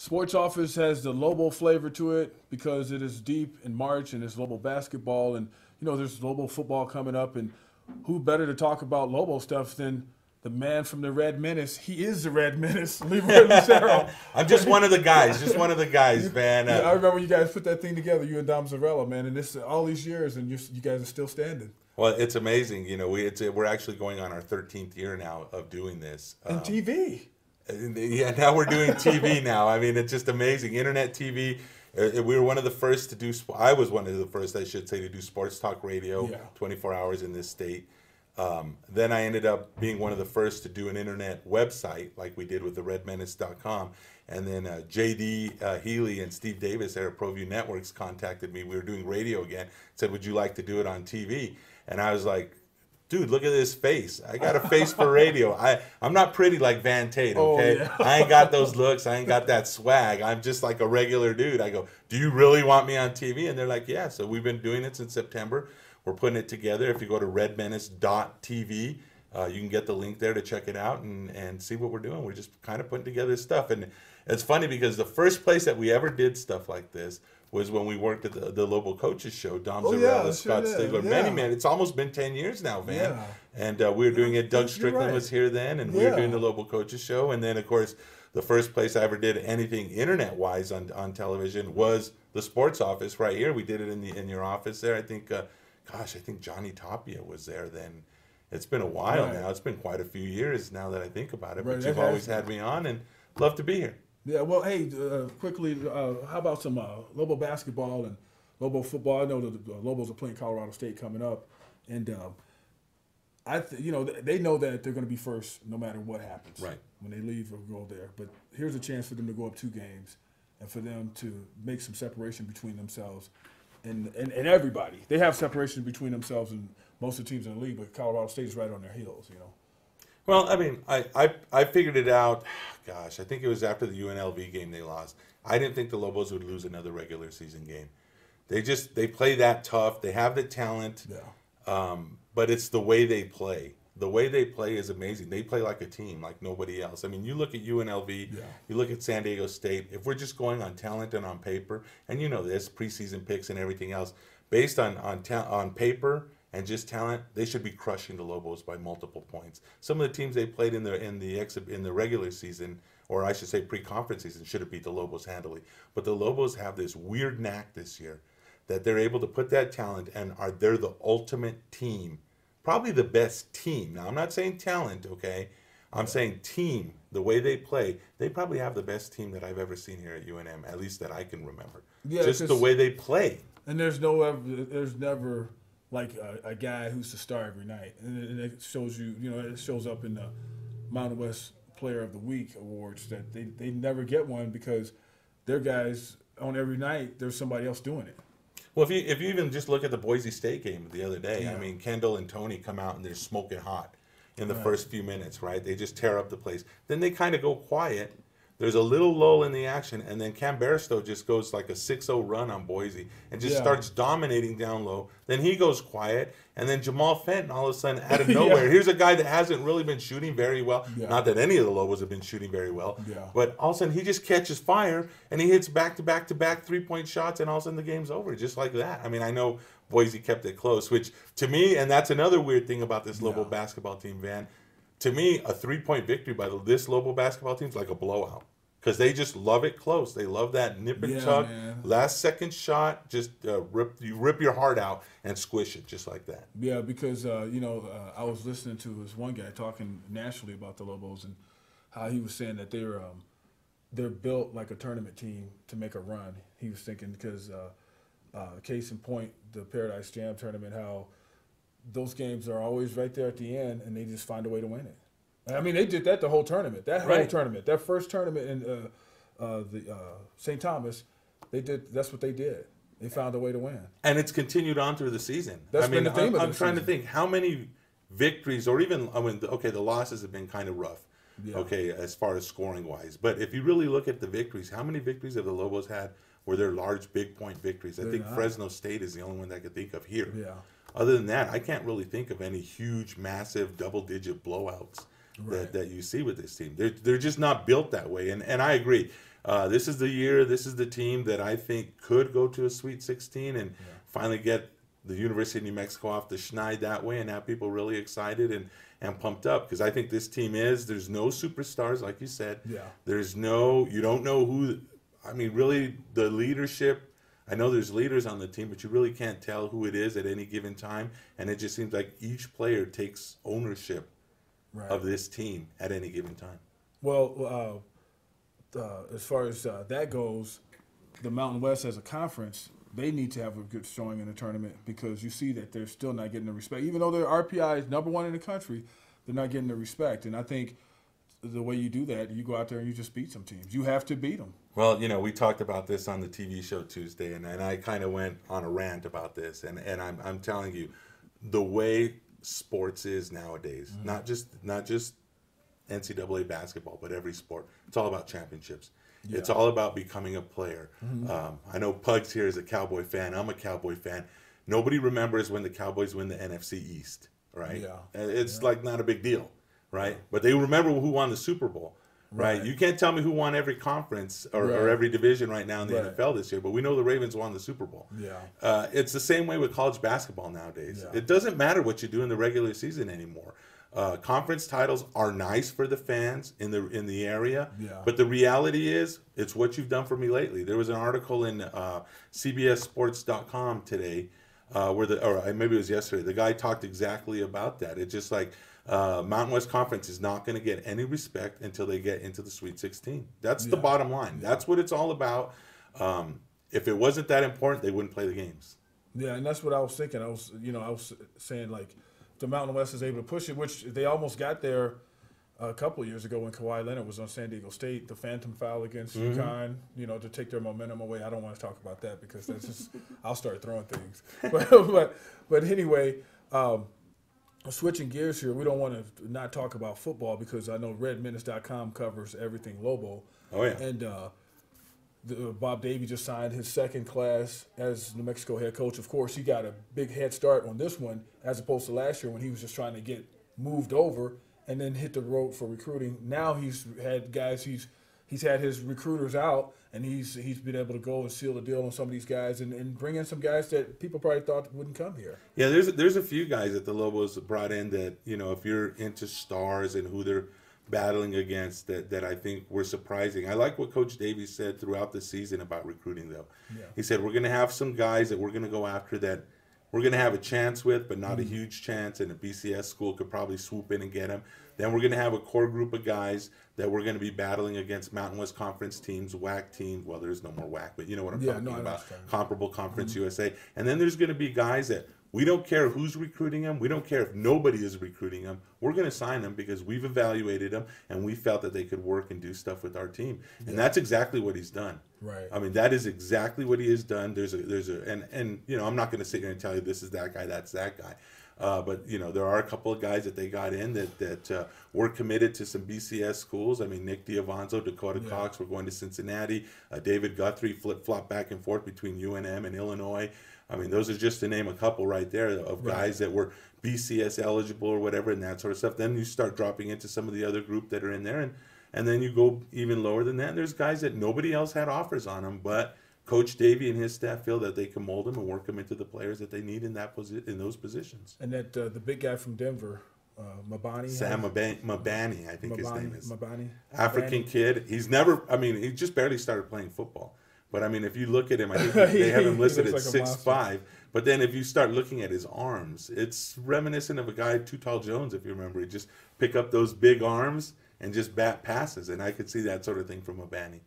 Sports Office has the Lobo flavor to it because it is deep in March and it's Lobo basketball and there's Lobo football coming up and who better to talk about Lobo stuff than the man from the Red Menace. He is the Red Menace, Leroy Lucero. I'm just one of the guys, man. I remember you guys put that thing together, you and Dom Zarella, man, and this all these years, and you guys are still standing. Well, it's amazing. We're actually going on our 13th year now of doing this. And TV. Yeah, now we're doing TV now. I mean, it's just amazing. Internet TV. We were one of the first to do. I was one of the first, I should say, to do sports talk radio, 24 hours in this state. Then I ended up being one of the first to do an internet website, like we did with the redmenace.com. And then J.D. Healy and Steve Davis there at ProView Networks contacted me. We were doing radio again. Said, "Would you like to do it on TV?" And I was like, dude, look at this face. I got a face for radio. I'm not pretty like Van Tate, okay? Oh, yeah. I ain't got those looks. I ain't got that swag. I'm just like a regular dude. I go, do you really want me on TV? And they're like, yeah. So we've been doing it since September. We're putting it together. If you go to redmenace.tv, you can get the link there to check it out and see what we're doing. We're just kind of putting together stuff. And it's funny because the first place that we ever did stuff like this was when we worked at the Lobo Coaches Show, Dom Zarella, Scott Stigler. Man, it's almost been 10 years now, man. Yeah. And we were doing it. Doug Strickland was here then, and we were doing the Lobo Coaches Show. And then, of course, the first place I ever did anything internet-wise on television was the Sports Office right here. We did it in your office there. I think, I think Johnny Tapia was there then. It's been a while now. It's been quite a few years now that I think about it. But you've always had me on, and love to be here. Yeah, well, hey, quickly, how about some Lobo basketball and Lobo football? I know the Lobos are playing Colorado State coming up, and they know that they're going to be first no matter what happens. Right. When they leave or go there. But here's a chance for them to go up 2 games and for them to make some separation between themselves and everybody. They have separation between themselves and most of the teams in the league, but Colorado State is right on their heels, Well, I mean, I figured it out. Gosh, I think it was after the UNLV game they lost. I didn't think the Lobos would lose another regular season game. They play that tough. They have the talent. Yeah. But it's the way they play. The way they play is amazing. They play like a team, like nobody else. I mean, you look at UNLV, you look at San Diego State. If we're just going on talent and on paper, and this preseason picks and everything else, based on paper and just talent, they should be crushing the Lobos by multiple points. Some of the teams they played in the regular season, or I should say pre-conference season, should have beat the Lobos handily. But the Lobos have this weird knack this year that they're able to put that talent and they're the ultimate team, probably the best team. Now, I'm not saying talent, okay? I'm saying team, the way they play, they probably have the best team that I've ever seen here at UNM, at least that I can remember. Yeah, just the way they play. And there's never like a guy who's the star every night. And it shows it shows up in the Mountain West Player of the Week awards that they never get one because their guys on every night, there's somebody else doing it. Well, if you even just look at the Boise State game the other day, I mean, Kendall and Tony come out and they're smoking hot in the first few minutes, right? They just tear up the place. Then they kind of go quiet. There's a little lull in the action, and then Cam Bairstow just goes like a 6-0 run on Boise and just starts dominating down low. Then he goes quiet, and then Jamal Fenton all of a sudden out of nowhere. Here's a guy that hasn't really been shooting very well. Not that any of the Lobos have been shooting very well. But all of a sudden he just catches fire, and he hits back-to-back-to-back three-point shots, and all of a sudden the game's over just like that. I mean, I know Boise kept it close, which to me, and that's another weird thing about this Lobo basketball team, Van. To me, a 3-point victory by this Lobo basketball team is like a blowout because they just love it close. They love that nip and tuck, last second shot, just rip your heart out and squish it just like that. Yeah, because I was listening to this one guy talking nationally about the Lobos and how he was saying that they're built like a tournament team to make a run. He was thinking because case in point, the Paradise Jam tournament, how those games are always right there at the end, and they just find a way to win it. I mean, they did that the whole tournament. That whole tournament, that first tournament in the St. Thomas, that's what they did. They found a way to win. And it's continued on through the season. That's been the theme of the season. I'm trying to think how many victories, or even, the losses have been kind of rough, as far as scoring-wise. But if you really look at the victories, how many victories have the Lobos had where they're large, big-point victories? I think Fresno State is the only one that I could think of here. Yeah. Other than that, I can't really think of any huge, massive, double-digit blowouts that you see with this team. They're just not built that way. And I agree. This is the year. This is the team that I think could go to a Sweet 16 and finally get the University of New Mexico off the schneid that way and have people really excited and pumped up. Because I think this team there's no superstars, like you said. Yeah. You don't know who, I mean, really the leadership. I know there's leaders on the team, but you really can't tell who it is at any given time. And it just seems like each player takes ownership of this team at any given time. Well, as far as that goes, the Mountain West as a conference, they need to have a good showing in the tournament because you see that they're still not getting the respect. Even though their RPI is #1 in the country, they're not getting the respect. And I think the way you do that, you go out there and you just beat some teams. You have to beat them. Well, we talked about this on the TV show Tuesday, and I kind of went on a rant about this. And I'm telling you, the way sports is nowadays, not just NCAA basketball, but every sport, it's all about championships. Yeah. It's all about becoming a player. I know Pugs here is a Cowboy fan. I'm a Cowboy fan. Nobody remembers when the Cowboys win the NFC East, right? Yeah. It's like not a big deal, right? But they remember who won the Super Bowl, right? You can't tell me who won every conference or every division right now in the NFL this year, but we know the Ravens won the Super Bowl. Yeah. It's the same way with college basketball nowadays. Yeah. It doesn't matter what you do in the regular season anymore. Conference titles are nice for the fans in the area, but the reality is it's what you've done for me lately. There was an article in CBSSports.com today, maybe it was yesterday. The guy talked exactly about that. It's just like Mountain West Conference is not going to get any respect until they get into the Sweet 16. That's the bottom line. That's what it's all about. If it wasn't that important, they wouldn't play the games. Yeah, and that's what I was thinking. I was saying like, the Mountain West is able to push it, which they almost got there a couple of years ago when Kawhi Leonard was on San Diego State, the phantom foul against UConn, to take their momentum away. I don't want to talk about that because that's just I'll start throwing things. But anyway, switching gears here, we don't want to not talk about football because I know RedMenace.com covers everything Lobo. Oh yeah, and Bob Davie just signed his second class as New Mexico head coach. Of course, he got a big head start on this one as opposed to last year when he was just trying to get moved over and then hit the road for recruiting. Now he's had guys, he's had his recruiters out, and he's been able to go and seal the deal on some of these guys and bring in some guys that people probably thought wouldn't come here. Yeah, there's a few guys that the Lobos brought in that, if you're into stars and who they're battling against that I think were surprising. I like what Coach Davies said throughout the season about recruiting, though. Yeah. He said, we're going to have some guys that we're going to go after that we're going to have a chance with, but not a huge chance, and a BCS school could probably swoop in and get them. Then we're going to have a core group of guys that we're going to be battling against Mountain West Conference teams, WAC teams. Well, there's no more WAC, but you know what I'm talking about. Comparable Conference USA. And then there's going to be guys that we don't care who's recruiting them. We don't care if nobody is recruiting them. We're going to sign them because we've evaluated them and we felt that they could work and do stuff with our team. And that's exactly what he's done. Right. I mean, that is exactly what he has done. And I'm not going to sit here and tell you this is that guy, that's that guy. But there are a couple of guys that they got in that were committed to some BCS schools. I mean, Nick Diavanzo, Dakota Cox were going to Cincinnati. David Guthrie flip-flop back and forth between UNM and Illinois. I mean, those are just to name a couple right there of guys that were BCS eligible or whatever and that sort of stuff. Then you start dropping into some of the other group that are in there, and then you go even lower than that. And there's guys that nobody else had offers on them, but Coach Davey and his staff feel that they can mold them and work them into the players that they need in those positions. And that the big guy from Denver, Mabani. Sam Mabani, I think his name is. Mabani. African kid. He just barely started playing football. But, I mean, if you look at him, I think they have him listed at 6'5". But then if you start looking at his arms, it's reminiscent of a guy, Too Tall Jones, if you remember. He just pick up those big arms and just bat passes. And I could see that sort of thing from Mabani.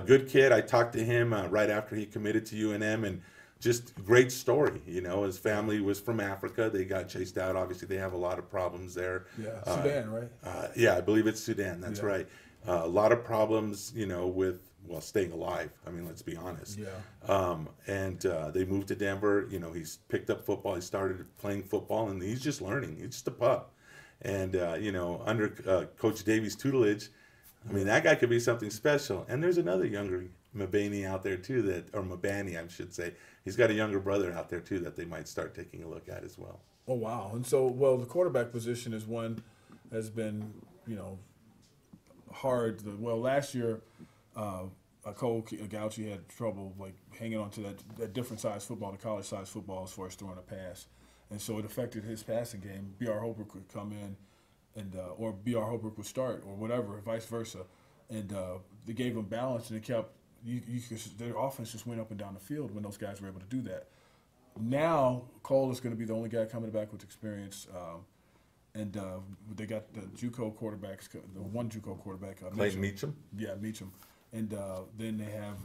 Good kid. I talked to him right after he committed to UNM, and just great story. His family was from Africa. They got chased out. Obviously, they have a lot of problems there. Yeah, Sudan, right? Yeah, I believe it's Sudan. That's right. A lot of problems, with staying alive. I mean, let's be honest. Yeah. And they moved to Denver. He's picked up football. He started playing football, and he's just learning. He's just a pup. And under Coach Davies' tutelage, I mean, that guy could be something special. And there's another younger Mabani out there, too, or Mabani, I should say. He's got a younger brother out there, too, that they might start taking a look at as well. Oh, wow. And so, the quarterback position is one has been, hard. Last year, Cole Gauchi had trouble like hanging on to that different size football, the college size football, as far as throwing a pass, and so it affected his passing game. B.R. Holbrook would come in, and or B.R. Holbrook would start, or whatever, vice versa, and they gave him balance, and it kept their offense just went up and down the field when those guys were able to do that. Now Cole is going to be the only guy coming back with experience. And they got the JUCO quarterbacks, the one JUCO quarterback, Clayton Meacham. Yeah, Meacham. And then they have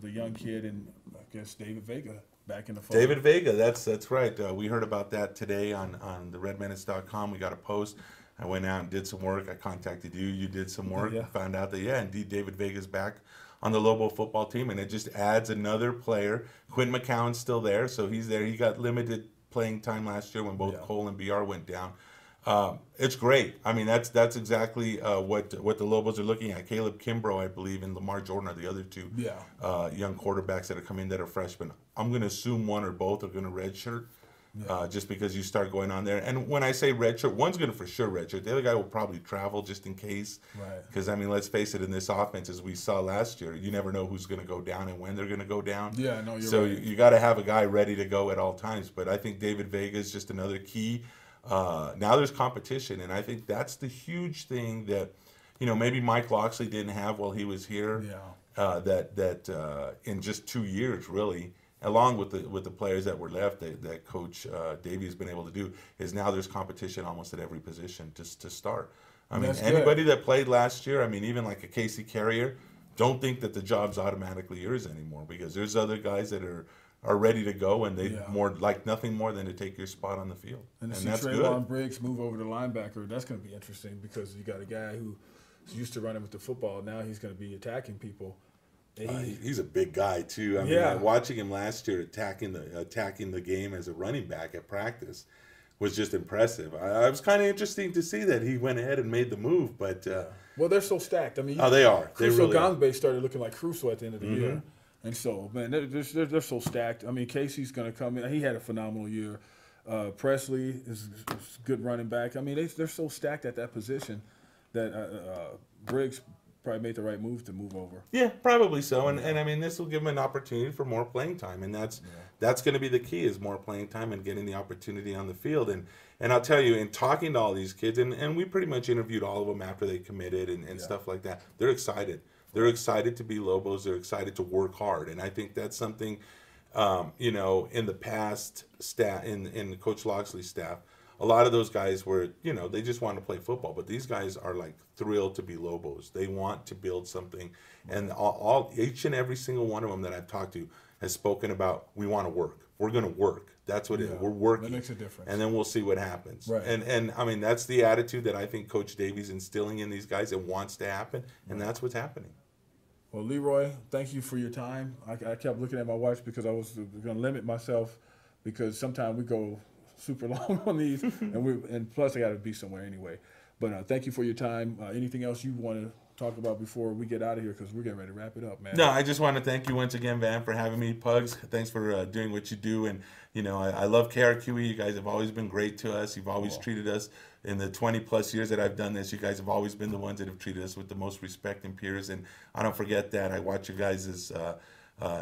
the young kid and I guess David Vega back in the fold. David Vega, that's right. We heard about that today on the redmenace.com. We got a post. I went out and did some work. I contacted you. You did some work. Yeah. Found out that, indeed, David Vega's back on the Lobo football team. And it just adds another player. Quinn McCown's still there, so he's there. He got limited playing time last year when both Cole and BR went down. It's great. I mean, that's exactly what the Lobos are looking at. Caleb Kimbrough, I believe, and Lamar Jordan are the other two young quarterbacks that are coming that are freshmen. I'm going to assume one or both are going to redshirt just because you start going on there. And when I say redshirt, one's going to for sure redshirt. The other guy will probably travel just in case. Right. Because, I mean, let's face it, in this offense, as we saw last year, you never know who's going to go down and when they're going to go down. Yeah, no, you're so right. you got to have a guy ready to go at all times. But I think David Vega is just another key. Now there's competition, and I think that's the huge thing that, maybe Mike Loxley didn't have while he was here. Yeah. That in just 2 years, really, along with the players that were left, that Coach Davey has been able to do, is now there's competition almost at every position to start. I mean, anybody that played last year, I mean, even like a Casey Carrier, don't think that the job's automatically yours anymore, because there's other guys that are ready to go, and they more like nothing more than to take your spot on the field. And that's Traylon good. Briggs move over to linebacker. That's going to be interesting because you got a guy who's used to running with the football. Now he's going to be attacking people. He's a big guy too. I mean, watching him last year attacking the game as a running back at practice was just impressive. I was kind of interesting to see that he went ahead and made the move, but well, they're so stacked. I mean, they are. They Crusoe really Gangbe started looking like Crusoe at the end of the year. And so, man, they're so stacked. I mean, Casey's going to come in. He had a phenomenal year. Presley is a good running back. I mean, they're so stacked at that position that Briggs probably made the right move to move over. Yeah, probably so. And I mean, this will give him an opportunity for more playing time. And that's going to be the key, is more playing time and getting the opportunity on the field. And I'll tell you, in talking to all these kids, and we pretty much interviewed all of them after they committed and stuff like that, they're excited. They're excited to be Lobos. They're excited to work hard, and I think that's something, in the past in Coach Loxley's staff, a lot of those guys were, they just want to play football. But these guys are like thrilled to be Lobos. They want to build something, and each and every single one of them that I've talked to has spoken about, we want to work. We're going to work. That's what it is. We're working. That makes a difference. And then we'll see what happens. Right. And I mean, that's the attitude that I think Coach Davey's instilling in these guys. It wants to happen, and that's what's happening. Well, Leroy, thank you for your time. I kept looking at my watch because I was going to limit myself, because sometimes we go super long on these, and plus I got to be somewhere anyway. But thank you for your time. Anything else you want to talk about before we get out of here, because we're getting ready to wrap it up, man? No, I just want to thank you once again, Van, for having me. Pugs, thanks for doing what you do. And, I love KRQE. You guys have always been great to us. You've always treated us, in the 20-plus years that I've done this, you guys have always been the ones that have treated us with the most respect and peers. And I don't forget that. I watch you guys'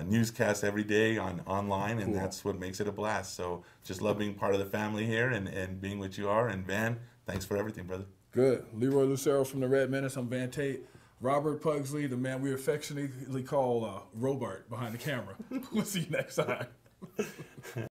newscast every day online, and that's what makes it a blast. So just love being part of the family here and being what you are. And, Van, thanks for everything, brother. Good. Leroy Lucero from the Red Menace. I'm Van Tate. Robert Pugsley, the man we affectionately call Robart behind the camera. We'll see you next time.